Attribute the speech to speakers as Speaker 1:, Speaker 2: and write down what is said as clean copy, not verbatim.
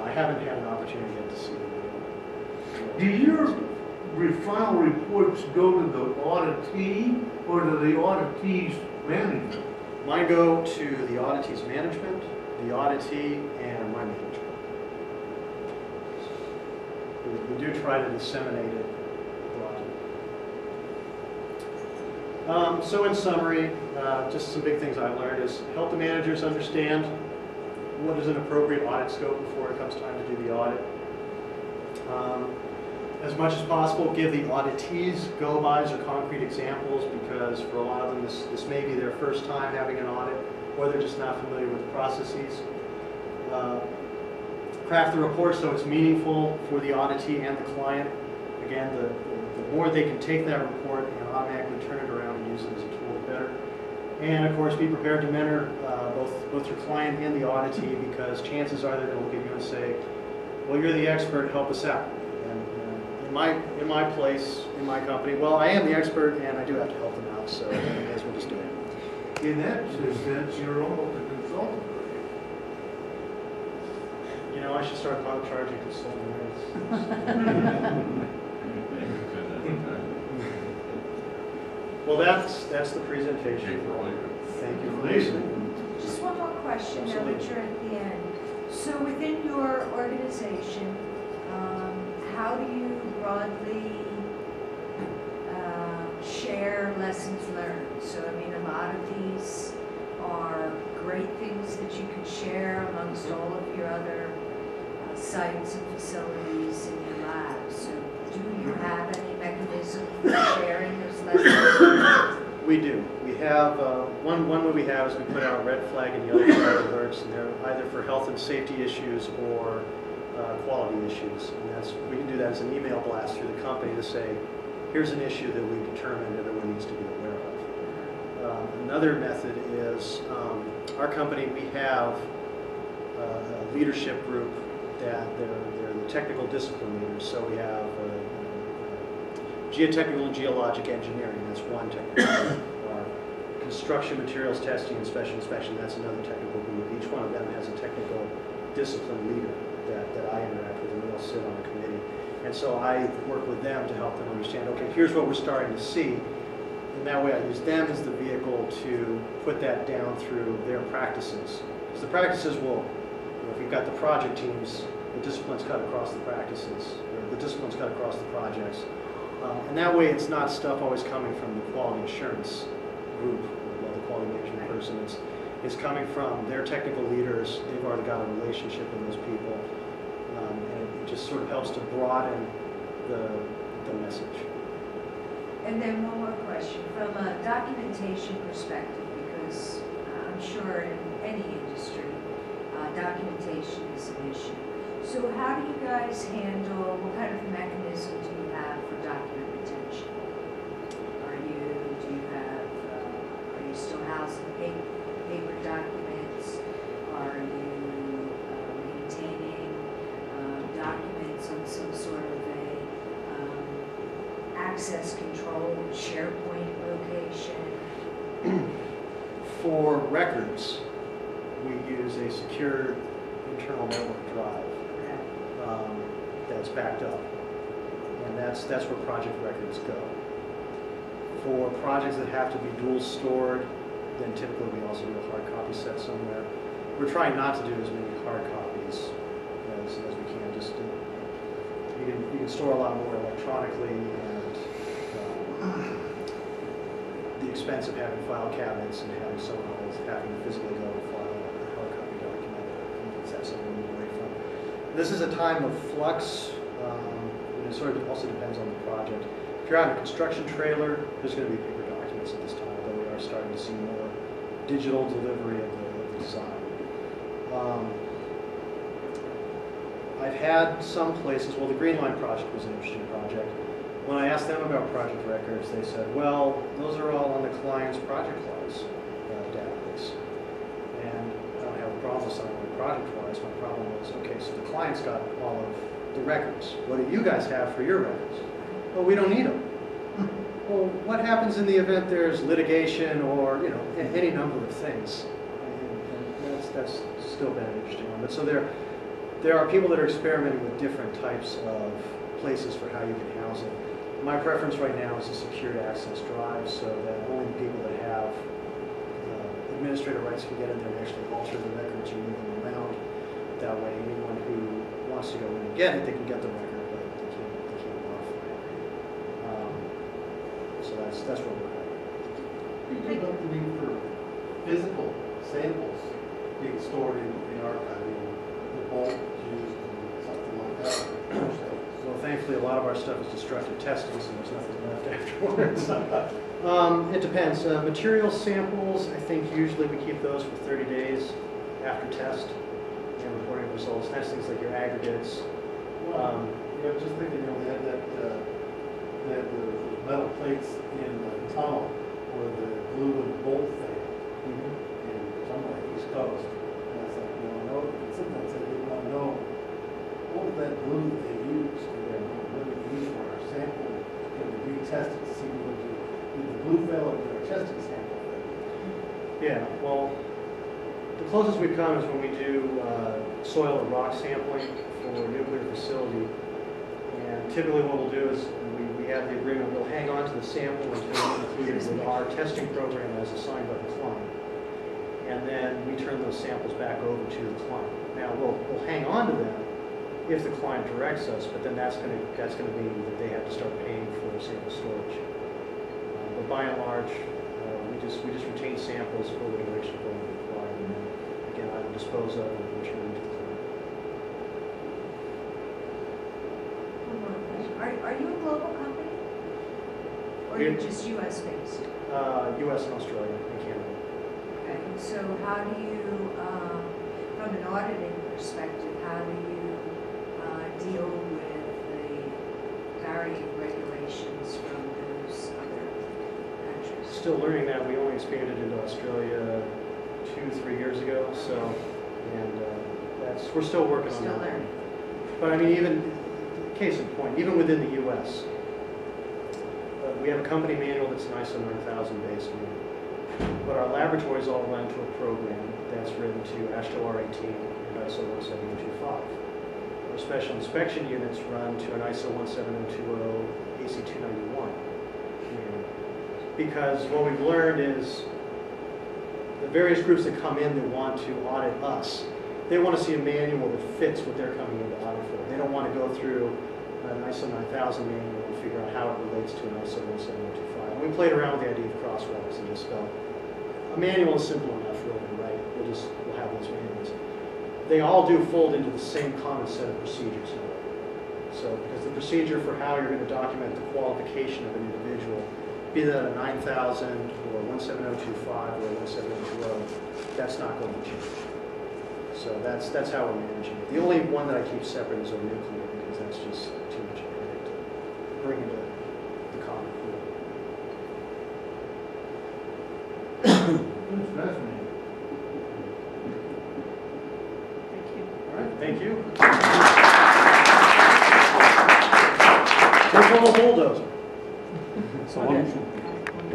Speaker 1: I haven't had an opportunity yet to see them.
Speaker 2: Do your final reports go to the auditee or to the auditee's manager?
Speaker 1: Mine go to the auditee's management, the auditee, and my management. We do try to disseminate it broadly. So in summary, just some big things I've learned is help the managers understand what is an appropriate audit scope before it comes time to do the audit. As much as possible, give the auditees go-bys or concrete examples, because for a lot of them this may be their first time having an audit, or they're just not familiar with the processes. Craft the report so it's meaningful for the auditee and the client. Again, the more they can take that report and automatically turn it around and use it as a tool, the better. And of course, be prepared to mentor both your client and the auditee, because chances are they're going to look at you and say, well, you're the expert, help us out. And in my place, in my company, well, I am the expert and I do have to help them out, so I guess we'll just do it.
Speaker 2: In that sense, you're almost a consultant.
Speaker 1: You know, I should start charging consulting rates. Well, that's the presentation. Thank you for listening.
Speaker 3: Just one more question now that you're at the end. So within your organization, how do you broadly share lessons learned? So I mean, a lot of these are great things that you can share amongst all of your other sites and facilities in your labs. So do you have any mechanism for sharing those lessons?
Speaker 1: We do. We have, one way we have is we put out red flag and yellow flag alerts, and they're either for health and safety issues or quality issues. And we can do that as an email blast through the company to say, here's an issue that we've determined everyone needs to be aware of. Another method is, our company, we have a leadership group that they're the technical discipline leaders. So we have geotechnical and geologic engineering, that's one technical group. Our construction materials testing and special inspection, that's another technical group. Each one of them has a technical discipline leader that I interact with, and we all sit on a committee. And so I work with them to help them understand, okay, here's what we're starting to see. And that way I use them as the vehicle to put that down through their practices. Because the practices will, if we've got the project teams, the disciplines cut across the practices, or the disciplines cut across the projects. And that way it's not stuff always coming from the quality assurance group, or the quality management person. It's coming from their technical leaders. They've already got a relationship with those people. And it just sort of helps to broaden the message.
Speaker 3: And then one more question, from a documentation perspective, because I'm sure in any industry, documentation is an issue. So how do you guys handle, what kind of mechanism do you have for document retention? Are you still housing paper documents? Are you maintaining documents on some sort of access control SharePoint location?
Speaker 1: For records, we use a secure internal network drive that's backed up, and that's where project records go. For projects that have to be dual stored, then typically we also do a hard copy set somewhere. We're trying not to do as many hard copies as we can. Just you can store a lot more electronically, and the expense of having file cabinets and having someone else having to physically go and file a hard copy document, that's something we move away from. This is a time of flux, and it sort of also depends on the project. If you're on a construction trailer, there's going to be paper documents at this time, although we are starting to see more digital delivery of the design. I've had some places, well, the Green Line project was an interesting project. When I asked them about project records, they said, well, those are all on the client's project wise database. And I don't have a problem with signing project wise. My problem was, okay, so the client's got all of the records. What do you guys have for your records? Well, we don't need them. Well, what happens in the event there's litigation or, you know, any number of things? And that's still been an interesting one. But so There are people that are experimenting with different types of places for how you can house it. My preference right now is a secured access drive so that only the people that have administrative rights can get in there and actually alter the records or move them around. That way, anyone who wants to go in and get it, they can get the record, but they can't modify it. So that's what we're at.
Speaker 4: You do not the need for physical samples being stored in archiving, the bulk used and something like that.
Speaker 1: Well, thankfully, a lot of our stuff is destructive testing, so there's nothing left afterwards. It depends. Material samples, I think usually we keep those for 30 days after test and reporting results. That's things like your aggregates.
Speaker 4: Just thinking, they had the metal plates in the tunnel where the glue and bolt thing in somewhere East Coast. And I was like, sometimes I didn't want to know what was that glue that they used, what did they use for our sample, can we retest it to see what did the glue fail or did our testing sample fail?
Speaker 1: Yeah, well, the closest we've come is when we do soil or rock sampling for a nuclear facility. And typically what we'll do is we have the agreement, we'll hang on to the sample until it's included with our testing program as assigned by the client. And then we turn those samples back over to the client. Now, we'll hang on to them if the client directs us, but then that's going to mean that they have to start paying for sample storage. But by and large, we just retain samples for the duration of what we require, and then again, I will dispose of and return them to the client.
Speaker 3: One more question. Are you a global company? Or are you just US based?
Speaker 1: U.S. and Australia and Canada.
Speaker 3: Okay, so how do you, from an auditing perspective, how do you deal with the varying regulations from those other countries?
Speaker 1: Still learning that. We only expanded into Australia 2-3 years ago, so, and we're still working on
Speaker 3: Still
Speaker 1: that.
Speaker 3: learning.
Speaker 1: But I mean, even, case in point, even within the U.S., we have a company manual that's an ISO 9000 based manual. But our laboratories all run to a program that's written to ASHTO R18 and ISO 17025. Our special inspection units run to an ISO 17020 AC 291 manual. Because what we've learned is the various groups that come in that want to audit us, they want to see a manual that fits what they're coming in to audit for. They don't want to go through an ISO 9000 manual and figure out how it relates to an ISO 17025. And we played around with the idea of crosswalks and just felt a manual is simple enough, really, right? We'll have those manuals. They all do fold into the same common set of procedures. So, because the procedure for how you're going to document the qualification of an individual, be that a 9000 or 17025 or 17020, that's not going to change. So that's how we're managing it. The only one that I keep separate is our nuclear, because that's just too much of a headache to bring into the common pool.
Speaker 2: That's fascinating.
Speaker 3: Thank you.
Speaker 1: All right, thank you. Here's a little bulldozer.
Speaker 5: So